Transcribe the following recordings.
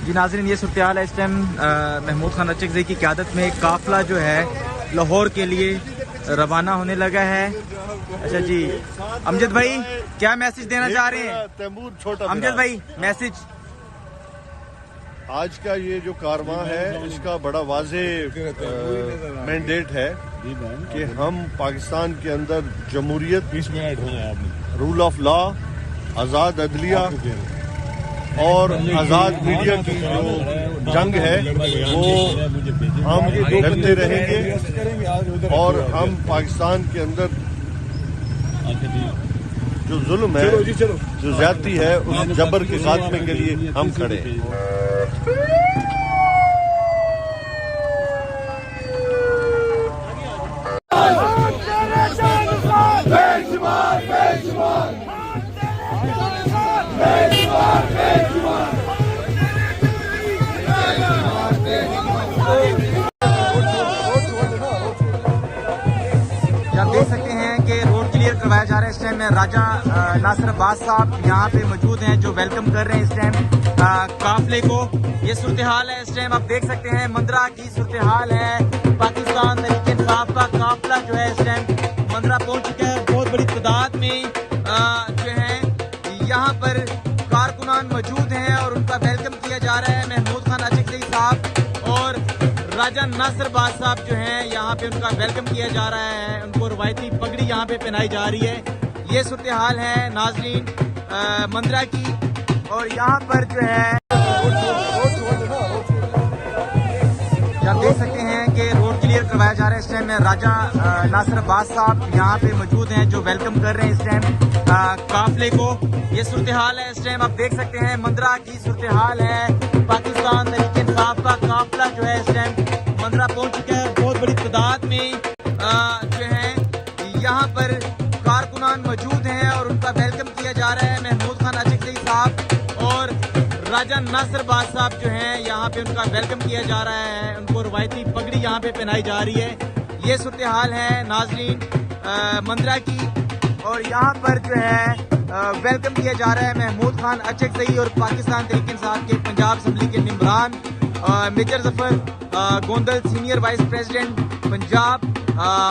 जी नाज़रीन, ये सूरत हाल है इस टाइम महमूद खान अचकज़ई की क़यादत में काफ़िला जो है लाहौर के लिए रवाना होने लगा है। अच्छा जी, अमजद भाई क्या मैसेज देना चाह रहे हैं? तैमूर छोटा अमजद भाई मैसेज। आज का ये जो कारवां है इसका बड़ा वाज़े मैंडेट है कि हम पाकिस्तान के अंदर जमहूरियत, रूल ऑफ लॉ, आज़ाद अदलिया और आज़ाद मीडिया की जो जंग है वो हम लड़ते रहेंगे और हम पाकिस्तान के अंदर जो जुल्म है, जो ज्यादती है, उस जबर के खात्मे के लिए हम खड़े हैं। आप देख सकते हैं कि रोड क्लियर करवाया जा रहा है। इस टाइम में राजा नासिर अब्बास साहब यहाँ पे मौजूद हैं जो वेलकम कर रहे हैं इस टाइम काफिले को। ये सूरत हाल है इस टाइम, आप देख सकते हैं मंदरा की सूरत हाल है। पाकिस्तान तहरीक इंसाफ का काफिला जो है इस टाइम मंदरा पहुंच चुका है। बहुत बड़ी तादाद में जो है यहाँ पर कारकुनान मौजूद हैं और उनका वेलकम किया जा रहा है। महमूद खान अचकज़ई साहब और राजा नासिर अब्बास साहब जो हैं यहाँ पे उनका वेलकम किया जा रहा है। उनको रवायती पगड़ी यहाँ पे पहनाई जा रही है। ये सूरत हाल है नाजरीन मंदरा की, और यहाँ पर जो है आप देख सकते हैं कि रोड क्लियर करवाया जा रहा है। इस टाइम में राजा नासिर अब्बास साहब यहाँ पे मौजूद हैं जो वेलकम कर रहे हैं इस टाइम काफिले को। ये सूरत हाल है इस टाइम, आप देख सकते हैं मंदरा की सूरत हाल है। पाकिस्तान तहरीक इंसाफ का काफिला जो है इस टाइम मंदरा पहुंच चुका है। बहुत बड़ी तादाद में जो है यहाँ पर कारकुनान मौजूद हैं और उनका वेलकम किया जा रहा है। महमूद खान अचकज़ई साहब और राजा नासिर अब्बास साहब जो हैं यहाँ पे उनका वेलकम किया जा रहा है। उनको रवायती पगड़ी यहाँ पे पहनाई जा रही है। ये सूरत हाल है नाजरीन मंदरा की, और यहाँ पर जो है वेलकम किया जा रहा है महमूद खान अचकज़ई और पाकिस्तान तहरीक इंसाफ के पंजाब असम्बली के निमरान major Zafar Gondal senior vice president Punjab,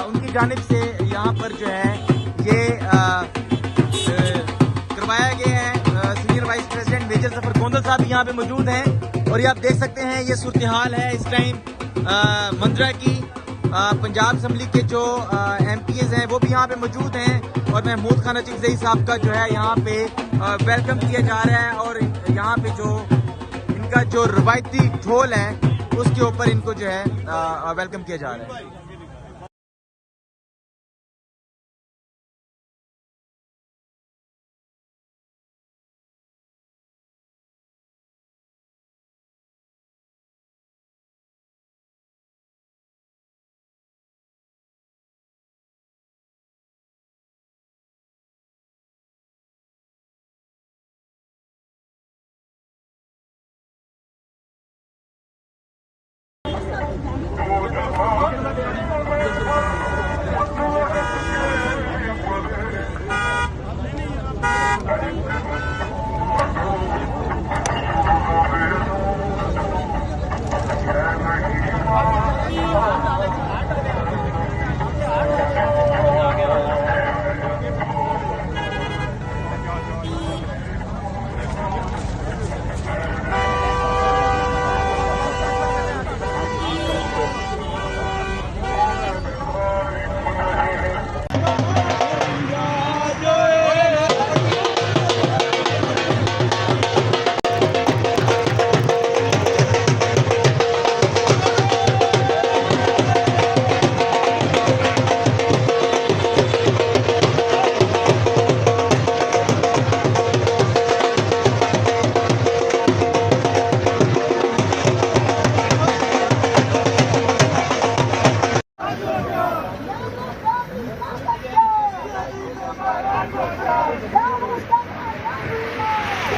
उनकी जानिब से यहाँ पर जो है ये करवाया गया है। Senior vice president major Zafar Gondal साहब यहाँ पे मौजूद हैं। और ये आप देख सकते हैं ये सूरत हाल है इस टाइम मंदरा की। पंजाब असम्बली के जो MPs हैं वो भी यहाँ पे मौजूद हैं और महमूद खान अचकज़ई साहब का जो है यहाँ पे वेलकम किया जा रहा है। और यहाँ पे जो इनका जो रवायती ढोल है उसके ऊपर इनको जो है वेलकम किया जा रहा है।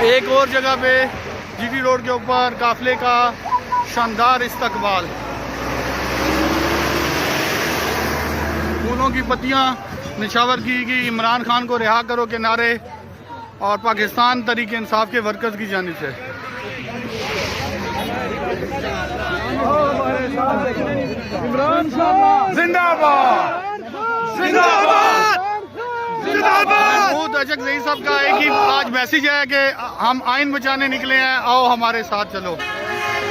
एक और जगह पे GT रोड के ऊपर काफिले का शानदार इस्तकबाल, फूलों की पत्तियां निछावर की गई, इमरान खान को रिहा करो के नारे और पाकिस्तान तहरीक इंसाफ के वर्कर्स की जानिब से। जिंदाबाद जिंदाबाद जिंदाबाद। महमूद अचक ज़ई साहब का एक ही आज मैसेज है कि हम आइन बचाने निकले हैं, आओ हमारे साथ चलो।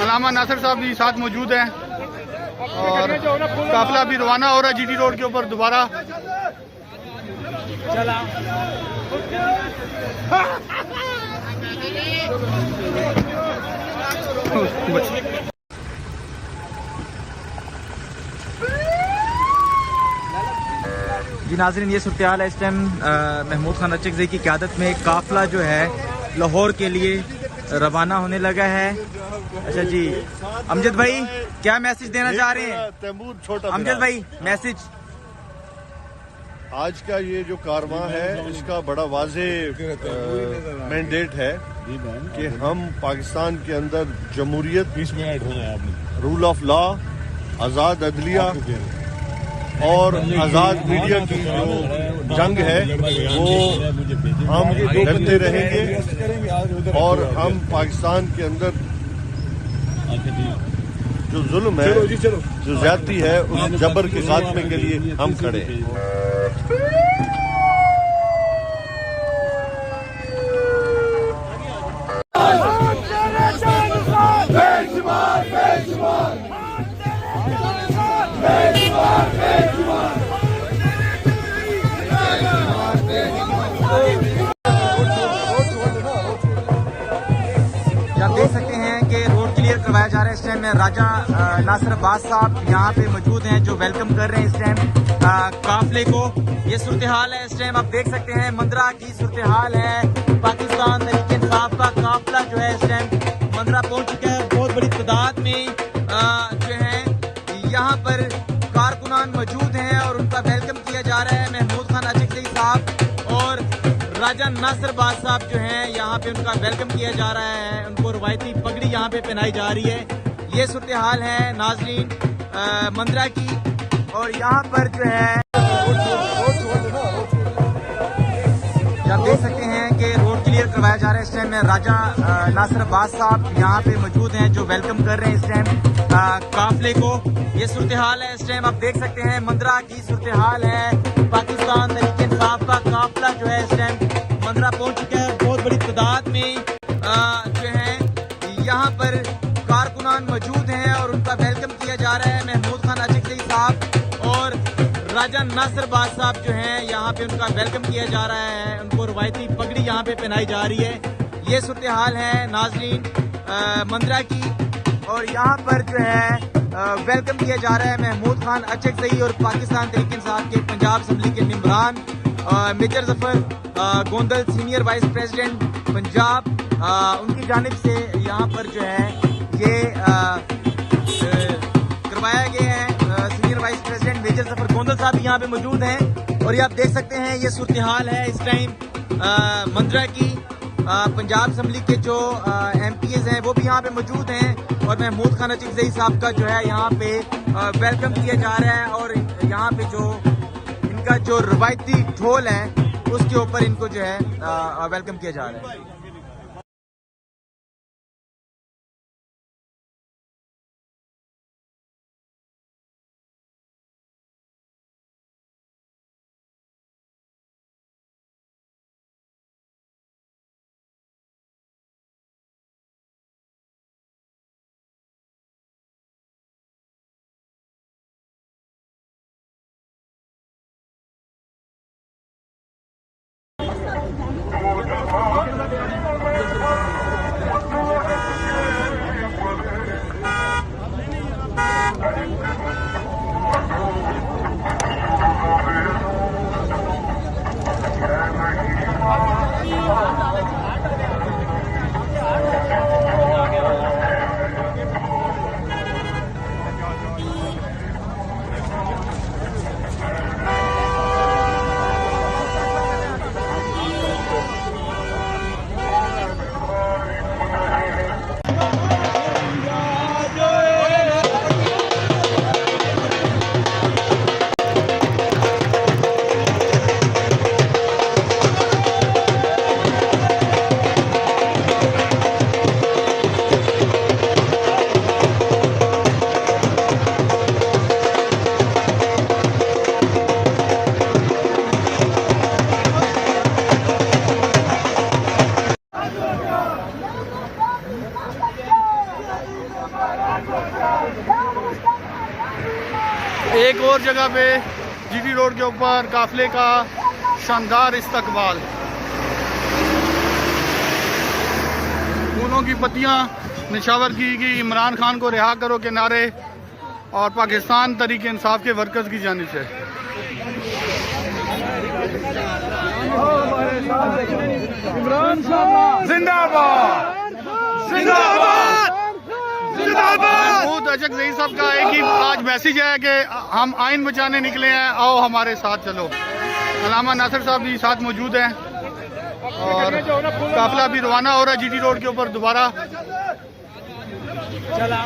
अलामा नासिर साहब भी साथ मौजूद हैं और काफिला भी रवाना हो रहा है जीटी रोड के ऊपर दोबारा। चला जी नाज़रीन, ये सूरत हाल है इस टाइम। महमूद खान अचकज़ई की क़यादत में काफिला जो है लाहौर के लिए रवाना होने लगा है। अच्छा जी, अमजद भाई क्या मैसेज देना चाह रहे हैं? तैमूर छोटा अमजद भाई मैसेज। आज का ये जो कारवां है इसका बड़ा वाज़े मैंडेट है कि हम पाकिस्तान के अंदर जमहूरियत, रूल ऑफ लॉ, आज़ाद अदलिया और आज़ाद मीडिया की जो जंग है वो हम लड़ते रहेंगे और हम पाकिस्तान के अंदर जो जुल्म है, जो ज्यादती है, उस जबर के खात्मे के लिए हम खड़े हैं। आप देख सकते हैं कि रोड क्लियर करवाया जा रहा है इस टाइम। राजा नासिर अब्बास साहब यहाँ पे मौजूद हैं जो वेलकम कर रहे हैं इस टाइम काफिले को। ये सूरत हाल है इस टाइम, आप देख सकते हैं मंदरा की सूरत हाल है। पाकिस्तान तहरीक इंसाफ का काफिला जो है इस टाइम मंदरा पहुंच चुका है। बहुत बड़ी तादाद में जो है यहाँ पर कारकुनान मौजूद हैं और उनका वेलकम किया जा रहा है। महमूद खान अचकज़ई साहब और राजा नासिर अब्बास साहब जो हैं यहाँ पे उनका वेलकम किया जा रहा है। उनको रवायती पगड़ी यहाँ पे पहनाई जा रही है। ये सूरत हाल है नाजरीन मंदरा की। और यहाँ पर जो है आप देख सकते हैं कि रोड क्लियर करवाया जा रहा है इस टाइम। राजा नासिर अब्बास साहब यहाँ पे मौजूद हैं जो वेलकम कर रहे हैं इस टाइम काफिले को। ये सूरत हाल है इस टाइम, आप देख सकते हैं मंदरा की सूरत हाल है। पाकिस्तान तहरीक इंसाफ का काफिला जो है इस टाइम मंदरा पहुंच चुका है। बहुत बड़ी तादाद में जो है यहाँ पर कारकुनान मौजूद हैं और उनका वेलकम किया जा रहा है। महमूद खान अचकज़ई साहब और राजा नासिर अब्बास साहब जो हैं यहाँ पे उनका वेलकम किया जा रहा है। उनको रवायती पगड़ी यहाँ पे पहनाई जा रही है। ये सूरत हाल है नाजरीन मंदरा की। और यहाँ पर जो है वेलकम किया जा रहा है महमूद खान अचकज़ई और पाकिस्तान तहरीक इंसाफ के पंजाब असम्बली के मेंबरान major Zafar Gondal senior vice president Punjab, उनकी जानिब से यहाँ पर जो है ये करवाया गया है। Senior vice president major Zafar Gondal साहब यहाँ पे मौजूद हैं। और ये आप देख सकते हैं ये सूरत हाल है इस टाइम मंदरा की। पंजाब असम्बली के जो MPs हैं वो भी यहाँ पे मौजूद हैं और महमूद खान अचकज़ई साहब का जो है यहाँ पे वेलकम किया जा रहा है। और यहाँ पे जो इनका जो रवायती ढोल है उसके ऊपर इनको जो है वेलकम किया जा रहा है। जगह पे जीटी रोड के ऊपर काफिले का शानदार इस्तकबाल, फूलों की पत्तियां निछावर की गई, इमरान खान को रिहा करो के नारे और पाकिस्तान तरीके इंसाफ के वर्कर्स की जानिब से। जिंदाबाद जिंदाबाद जिंदाबाद। महमूद अशक ज़ई साहब का एक ही आज मैसेज है कि हम आइन बचाने निकले हैं, आओ हमारे साथ चलो। अलामा नासिर साहब भी साथ मौजूद हैं और काफिला भी रवाना हो रहा है जीटी रोड के ऊपर दोबारा। चला